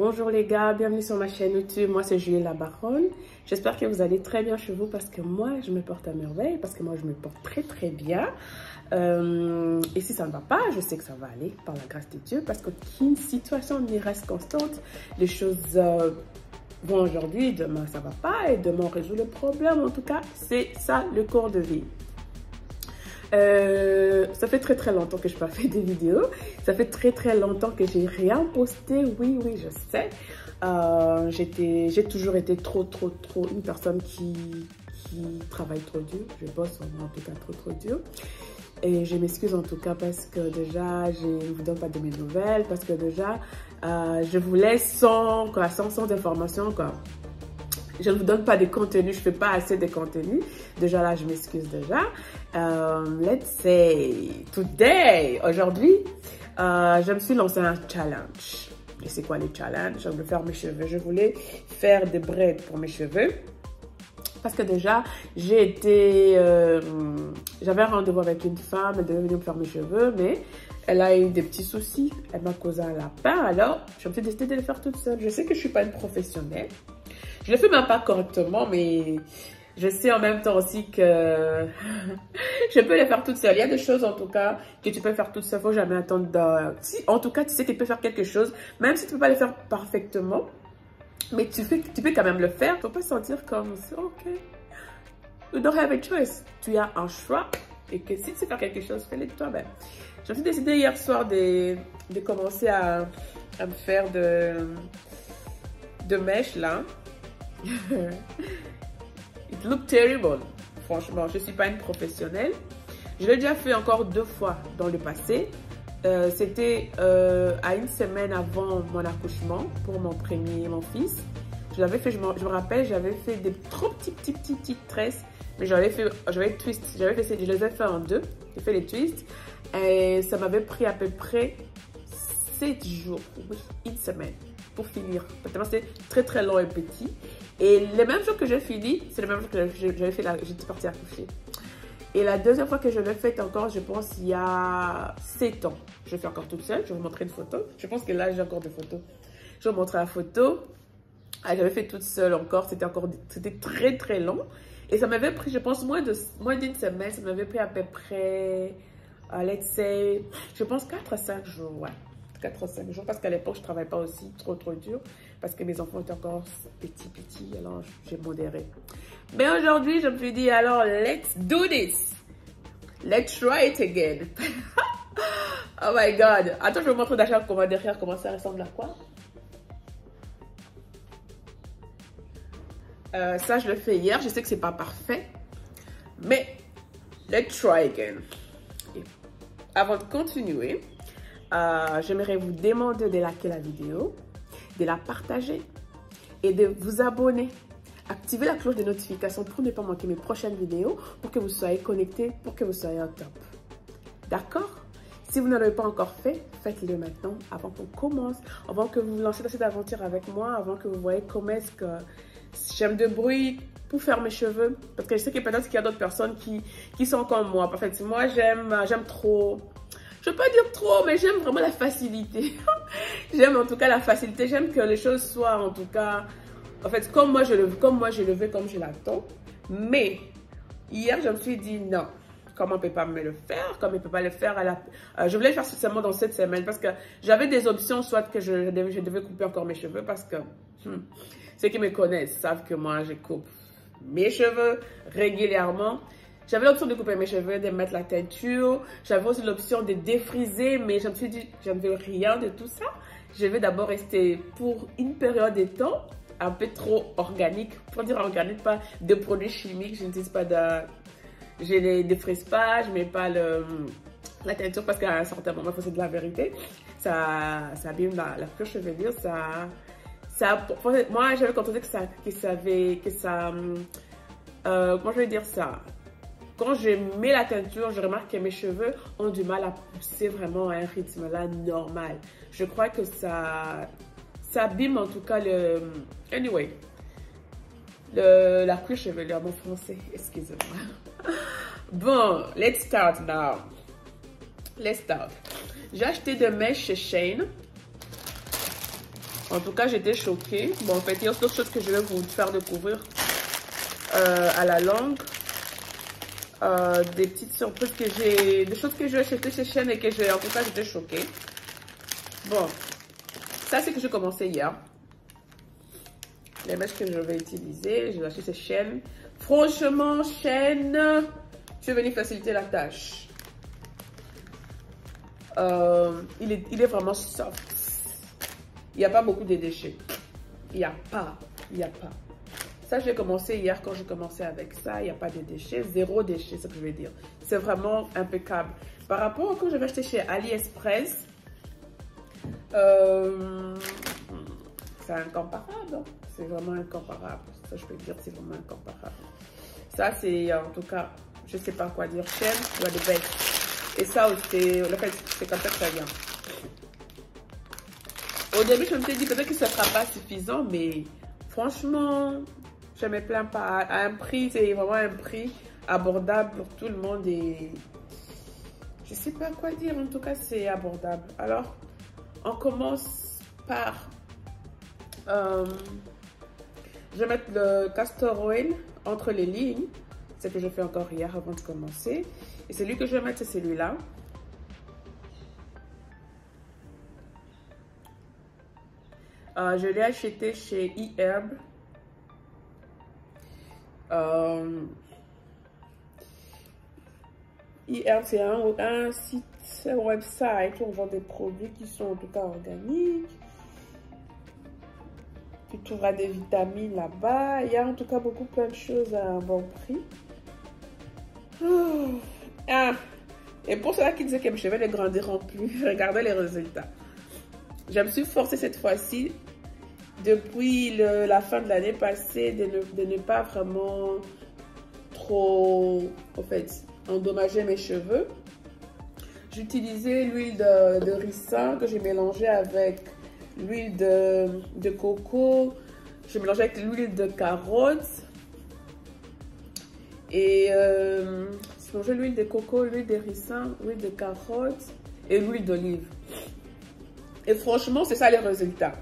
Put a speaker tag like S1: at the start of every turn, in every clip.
S1: Bonjour les gars, bienvenue sur ma chaîne YouTube. Moi c'est Julie la Baronne. J'espère que vous allez très bien chez vous parce que moi je me porte à merveille, parce que moi je me porte très bien. Et si ça ne va pas, je sais que ça va aller par la grâce de Dieu parce qu'aucune situation n'y reste constante. Les choses vont aujourd'hui, demain ça va pas et demain on résout le problème. En tout cas, c'est ça le cours de vie. Ça fait très longtemps que je n'ai pas fait de vidéos. Ça fait très longtemps que j'ai rien posté. Oui, je sais. J'ai toujours été trop une personne qui travaille trop dur. Je bosse en tout cas trop dur. Et je m'excuse en tout cas parce que déjà, je ne vous donne pas de mes nouvelles. Parce que déjà, je vous laisse sans information, quoi. Je ne vous donne pas de contenu, je ne fais pas assez de contenu. Déjà là, je m'excuse déjà. Let's say, today, aujourd'hui, je me suis lancé un challenge. Et c'est quoi les challenges? Je voulais faire mes cheveux. Je voulais faire des braids pour mes cheveux. Parce que déjà, j'avais un rendez-vous avec une femme, elle devait venir me faire mes cheveux, mais elle a eu des petits soucis. Elle m'a causé un lapin, alors je me suis décidé de le faire toute seule. Je sais que je ne suis pas une professionnelle. Je le fais même pas correctement, mais je sais en même temps aussi que je peux le faire toute seule. Il y a des choses en tout cas que tu peux faire toute seule. Il ne faut jamais attendre en tout cas, tu sais que tu peux faire quelque chose, même si tu ne peux pas le faire parfaitement. Mais tu peux quand même le faire. Il ne faut pas se sentir comme ça, ok. You don't have a choice. Tu as un choix et que si tu sais faire quelque chose, fais-le toi-même. J'ai aussi décidé hier soir de commencer à me faire de mèches là. It look terrible. Franchement, je ne suis pas une professionnelle. Je l'ai déjà fait encore 2 fois dans le passé. C'était à une semaine avant mon accouchement pour mon fils. Je l'avais fait, je me rappelle, j'avais fait des trop petites tresses, mais je les ai fait en 2. J'ai fait les twists et ça m'avait pris à peu près 7 jours, oui, une semaine pour finir. Tellement c'était très long et petit. Et les mêmes jours que j'ai fini, c'est les mêmes jours que j'avais fait j'étais partie accoucher. Et la deuxième fois que je l'ai faite encore, je pense, il y a 7 ans. Je l'ai fait encore toute seule. Je vais vous montrer une photo. Je pense que là, j'ai encore des photos. Je vais vous montrer la photo. J'avais fait toute seule encore. C'était très long. Et ça m'avait pris, je pense, moins d'une semaine. Ça m'avait pris à peu près, let's say, je pense 4 à 5 jours, ouais. 4 à 5 jours. Parce qu'à l'époque, je ne travaillais pas aussi trop dur. Parce que mes enfants étaient encore petits. Alors, j'ai modéré. Mais aujourd'hui, je me suis dit, alors, let's do this. Let's try it again. Oh my God. Attends, je vais vous montrer derrière comment ça ressemble à quoi. Ça, je le fais hier. Je sais que c'est pas parfait. Mais, let's try again. Et avant de continuer, j'aimerais vous demander de liker la vidéo, de la partager et de vous abonner. Activez la cloche de notification pour ne pas manquer mes prochaines vidéos, pour que vous soyez connectés, pour que vous soyez au top. D'accord? Si vous ne l'avez pas encore fait, faites-le maintenant, avant qu'on commence, avant que vous vous lancez dans cette aventure avec moi, avant que vous voyez comment est-ce que j'aime de bruit pour faire mes cheveux. Parce que je sais que peut-être qu'il y a d'autres personnes qui sont comme moi. En fait, moi, j'aime trop... Je ne veux pas dire trop, mais j'aime vraiment la facilité. J'aime en tout cas la facilité. J'aime que les choses soient en tout cas... En fait, comme moi je le veux, comme je l'attends. Mais hier, je me suis dit non. Comment on ne peut pas me le faire? Comme on ne peut pas le faire à la... je voulais le faire seulement dans cette semaine parce que j'avais des options, soit que je devais couper encore mes cheveux parce que ceux qui me connaissent savent que moi, je coupe mes cheveux régulièrement. J'avais l'option de couper mes cheveux, de mettre la teinture. J'avais aussi l'option de défriser, mais je me suis dit, je ne veux rien de tout ça. Je vais d'abord rester pour une période de temps un peu trop organique. Pour dire organique, pas de produits chimiques. Je n'utilise pas je ne défrise pas, je ne mets pas la teinture parce qu'à un certain moment, il faut se dire de la vérité. Ça abîme la cuir chevelu. Moi, j'avais constaté comment je vais dire ça? Quand je mets la teinture, je remarque que mes cheveux ont du mal à pousser vraiment à un rythme là normal. Je crois que ça abîme en tout cas anyway, la cuir chevelue à mon français, excusez-moi. Bon, let's start now. Let's start. J'ai acheté des mèches chez Shein. En tout cas, j'étais choquée. Bon, en fait, il y a d'autres choses que je vais vous faire découvrir à la longue. Des petites surprises que j'ai, des choses que j'ai achetées chez Shein et que j'ai, en tout cas, j'étais choquée. Bon, ça, c'est que j'ai commencé hier. Les mèches que je vais utiliser, je vais acheter chez Shein. Franchement, Shein, tu es venu faciliter la tâche. Il est vraiment soft. Il n'y a pas beaucoup de déchets. Il n'y a pas. Ça, j'ai commencé hier quand j'ai commencé avec ça. Il n'y a pas de déchets. Zéro déchet, c'est ce que je veux dire. C'est vraiment impeccable. Par rapport à quand je vais acheter chez AliExpress, c'est incomparable. C'est vraiment incomparable. Ça, je peux dire, c'est vraiment incomparable. Ça, c'est en tout cas, je ne sais pas quoi dire. Shein, you are the best. Et ça, le fait, c'est comme ça que ça vient. Au début, je me suis dit peut-être que ce ne sera pas suffisant, mais franchement, je ne me plains pas. À un prix, c'est vraiment un prix abordable pour tout le monde et je ne sais pas quoi dire. En tout cas, c'est abordable. Alors, on commence par... je vais mettre le castor oil entre les lignes. C'est ce que je fais encore hier avant de commencer. Et celui que je vais mettre, c'est celui-là. Je l'ai acheté chez eHerb. eHerb, c'est un site, un website où on vend des produits qui sont en tout cas organiques. Tu trouveras des vitamines là-bas. Il y a en tout cas plein de choses à un bon prix. Ah. Et pour ceux qui disaient que mes cheveux ne grandiront plus, regardez les résultats. Je me suis forcée cette fois-ci, depuis la fin de l'année passée, de ne pas vraiment trop, en fait, endommager mes cheveux. J'utilisais l'huile de ricin que j'ai mélangée avec l'huile de coco. Je mélangeais avec l'huile de carotte. Et je mélangeais l'huile de coco, l'huile de ricin, l'huile de carotte et l'huile d'olive. Et franchement, c'est ça les résultats.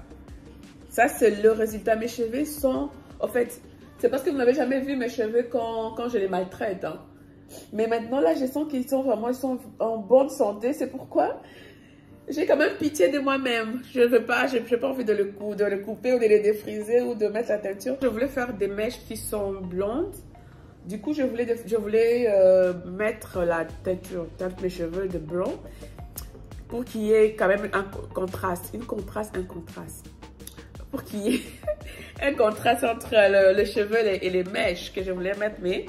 S1: Ça, c'est le résultat. Mes cheveux sont... En fait, c'est parce que vous n'avez jamais vu mes cheveux quand je les maltraite. Hein. Mais maintenant, là, je sens qu'ils sont vraiment en bonne santé. C'est pourquoi j'ai quand même pitié de moi-même. Je n'ai pas envie de le couper ou de le défriser ou de mettre la teinture. Je voulais faire des mèches qui sont blondes. Du coup, je voulais mettre la teinture, teindre mes cheveux de blond pour qu'il y ait quand même un contraste, un contraste. Pour qu'il y ait un contraste entre le cheveu et les mèches que je voulais mettre. Mais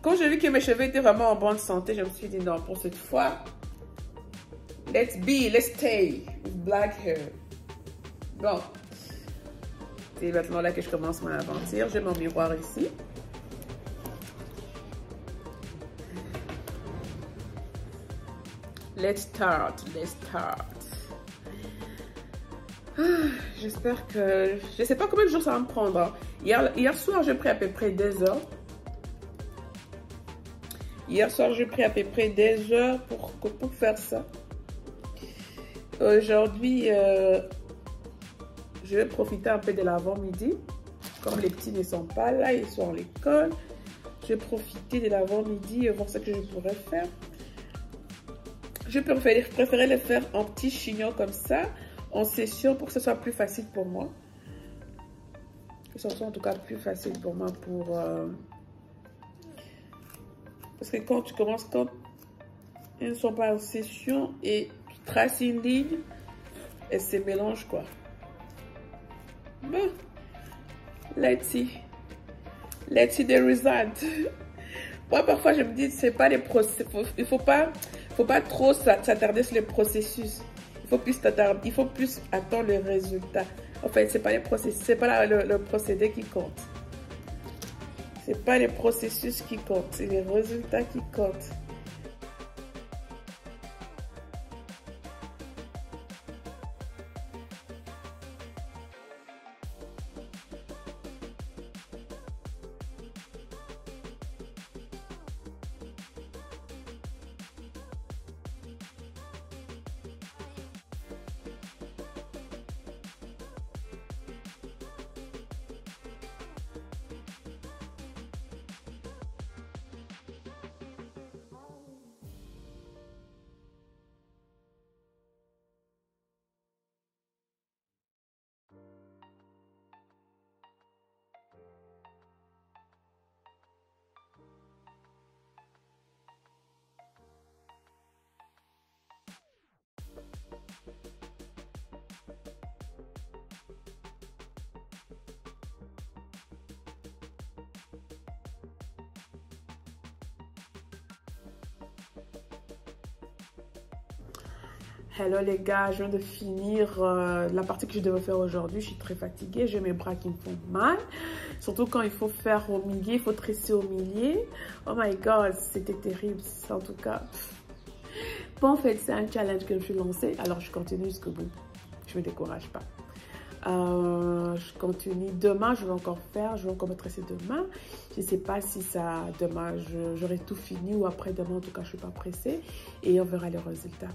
S1: quand j'ai vu que mes cheveux étaient vraiment en bonne santé, je me suis dit non, pour cette fois, let's stay with black hair. Bon, c'est maintenant là que je commence mon aventure. J'ai mon miroir ici. Let's start. J'espère que... Je sais pas combien de jours ça va me prendre. Hein. Hier soir, j'ai pris à peu près 2 heures. Hier soir, j'ai pris à peu près 2 heures pour faire ça. Aujourd'hui, je vais profiter un peu de l'avant-midi. Comme les petits ne sont pas là, ils sont à l'école. Je vais profiter de l'avant-midi et voir ce que je pourrais faire. Je préférais le faire en petits chignons comme ça, en session, pour que ce soit plus facile pour moi. Que ce soit en tout cas plus facile pour moi pour... Parce que quand tu commences, quand ils ne sont pas en session et tu traces une ligne, elles se mélangent quoi. Bon, let's see the result. Moi, parfois, je me dis, c'est pas les processus. Il faut pas trop s'attarder sur les processus. Il faut plus attendre le résultat. En fait, c'est pas les processus, c'est pas le procédé qui compte. C'est pas les processus qui comptent, c'est les résultats qui comptent. Hello les gars, je viens de finir la partie que je devais faire aujourd'hui. Je suis très fatiguée, j'ai mes bras qui me font mal. Surtout quand il faut faire au milieu, il faut tresser au milieu. Oh my god, c'était terrible. En tout cas, bon, en fait, c'est un challenge que je me suis lancé. Alors je continue jusqu'au bout. Je ne me décourage pas. Je continue. Demain, je vais encore faire. Je vais encore me tresser demain. Je ne sais pas si ça, demain, j'aurai tout fini ou après-demain. En tout cas, je ne suis pas pressée. Et on verra les résultats.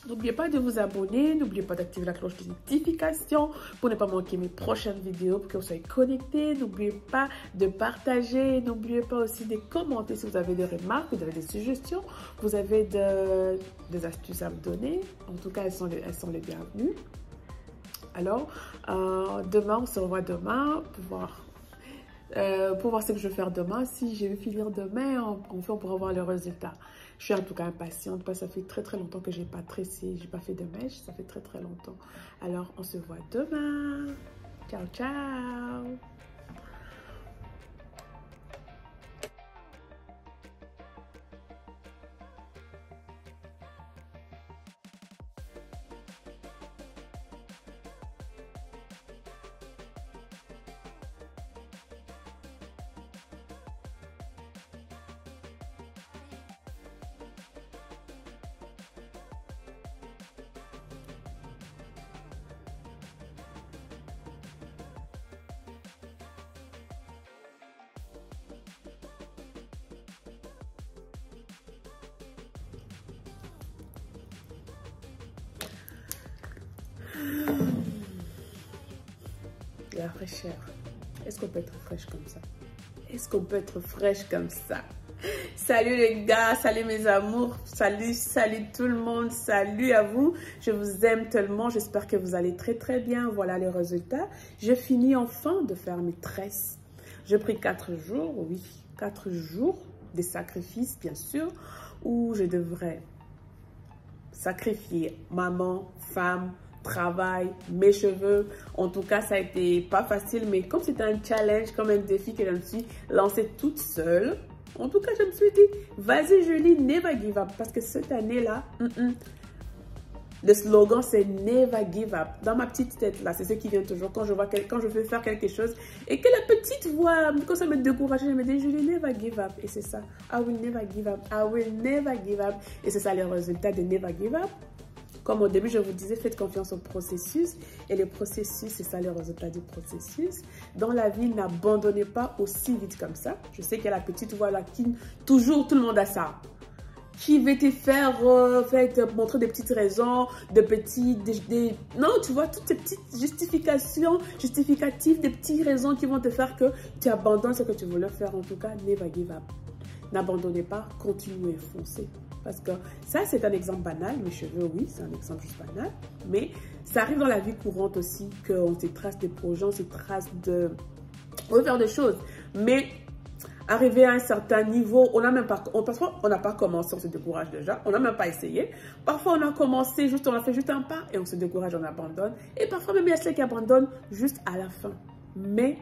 S1: N'oubliez pas de vous abonner, n'oubliez pas d'activer la cloche de notification pour ne pas manquer mes prochaines vidéos, pour que vous soyez connectés. N'oubliez pas de partager, n'oubliez pas aussi de commenter si vous avez des remarques, vous avez des suggestions, vous avez des astuces à me donner. En tout cas, elles sont les bienvenues. Alors, demain, on se revoit demain pour voir ce que je vais faire demain. Si je vais finir demain, on pourra voir le résultat. Je suis en tout cas impatiente parce que ça fait très longtemps que je n'ai pas tressé, je n'ai pas fait de mèche, ça fait très longtemps. Alors, on se voit demain. Ciao, ciao. La fraîcheur. Est-ce qu'on peut être fraîche comme ça? Est-ce qu'on peut être fraîche comme ça? Salut les gars, salut mes amours, salut tout le monde, salut à vous. Je vous aime tellement, j'espère que vous allez très bien. Voilà les résultats. J'ai fini enfin de faire mes tresses. J'ai pris 4 jours, oui, 4 jours de sacrifices bien sûr, où je devrais sacrifier maman, femme, travail, mes cheveux. En tout cas, ça a été pas facile, mais comme c'était un challenge, comme un défi que je me suis lancée toute seule, en tout cas, je me suis dit, vas-y Julie, never give up. Parce que cette année-là, le slogan, c'est never give up. Dans ma petite tête, là, c'est ce qui vient toujours. Quand je veux faire quelque chose et que la petite voix, quand ça me décourage, je me dis, Julie, never give up. Et c'est ça. I will never give up. I will never give up. Et c'est ça le résultat de never give up. Comme au début, je vous disais, faites confiance au processus. Et le processus, c'est ça le résultat du processus. Dans la vie, n'abandonnez pas aussi vite comme ça. Je sais qu'il y a la petite voix là qui, toujours, tout le monde a ça. Qui veut te faire, te montrer des petites raisons, non, tu vois, toutes ces petites justificatives, des petites raisons qui vont te faire que tu abandonnes ce que tu voulais faire. En tout cas, never give up. N'abandonnez pas, continuez, foncez. Parce que ça, c'est un exemple banal. Mes cheveux, oui, c'est un exemple juste banal. Mais ça arrive dans la vie courante aussi qu'on se trace des projets, on se trace de... On veut faire des choses. Mais arrivé à un certain niveau, on n'a même pas... Parfois, on n'a pas commencé, on se décourage déjà. On n'a même pas essayé. Parfois, on a commencé, on a fait juste un pas et on se décourage, on abandonne. Et parfois, même il y a ceux qui abandonnent juste à la fin. Mais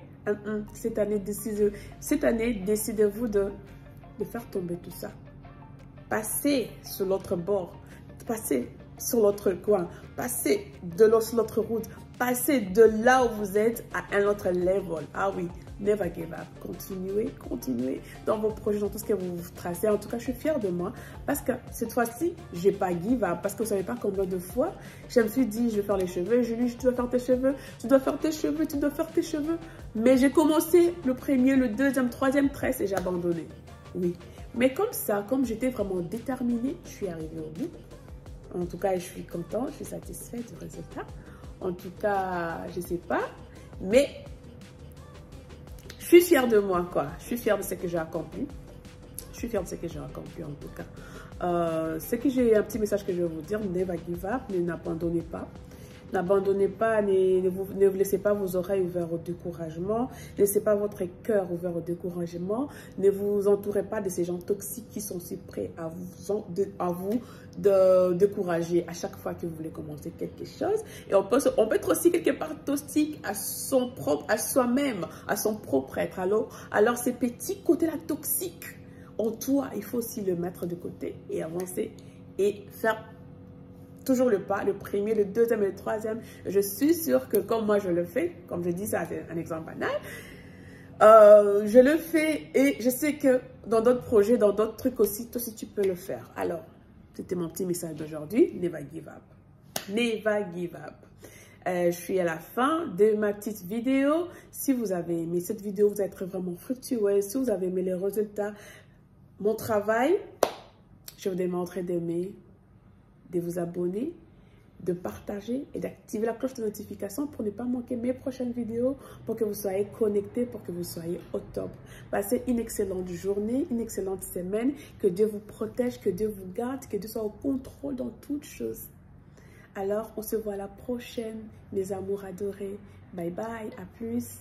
S1: cette année, décidez-vous de faire tomber tout ça. Passez sur l'autre bord, passez sur l'autre coin, passez sur l'autre route, passez de là où vous êtes à un autre level. Ah oui, never give up. Continuez dans vos projets, dans tout ce que vous tracez. En tout cas, je suis fière de moi parce que cette fois-ci, je n'ai pas give up. Parce que vous ne savez pas combien de fois, je me suis dit, je vais faire les cheveux. Julie, tu dois faire tes cheveux, tu dois faire tes cheveux, tu dois faire tes cheveux. Mais j'ai commencé le premier, le deuxième, troisième tresse et j'ai abandonné. Oui. Mais comme ça, comme j'étais vraiment déterminée, je suis arrivée au bout. En tout cas, je suis contente, je suis satisfaite du résultat. En tout cas, je ne sais pas. Mais je suis fière de moi, quoi. Je suis fière de ce que j'ai accompli. Je suis fière de ce que j'ai accompli, en tout cas. C'est que j'ai un petit message que je vais vous dire. Never give up, n'abandonnez pas. N'abandonnez pas, ne vous laissez pas vos oreilles ouvertes au découragement. Ne laissez pas votre cœur ouvert au découragement. Ne vous entourez pas de ces gens toxiques qui sont si prêts à vous décourager à chaque fois que vous voulez commencer quelque chose. Et on peut être aussi quelque part toxique à soi-même, à son propre être. Alors ces petits côtés-là toxiques en toi, il faut aussi le mettre de côté et avancer et faire toujours le pas, le premier, le deuxième et le troisième. Je suis sûre que comme moi je le fais, comme je dis, ça c'est un exemple banal, je le fais et je sais que dans d'autres projets, dans d'autres trucs aussi, toi aussi tu peux le faire. Alors, c'était mon petit message d'aujourd'hui. Never give up. Never give up. Je suis à la fin de ma petite vidéo. Si vous avez aimé cette vidéo, vous êtes vraiment fructueuse. Si vous avez aimé les résultats, mon travail, je vous demanderai d'aimer, de vous abonner, de partager et d'activer la cloche de notification pour ne pas manquer mes prochaines vidéos, pour que vous soyez connectés, pour que vous soyez au top. Passez une excellente journée, une excellente semaine. Que Dieu vous protège, que Dieu vous garde, que Dieu soit au contrôle dans toutes choses. Alors, on se voit à la prochaine, mes amours adorés. Bye bye, à plus.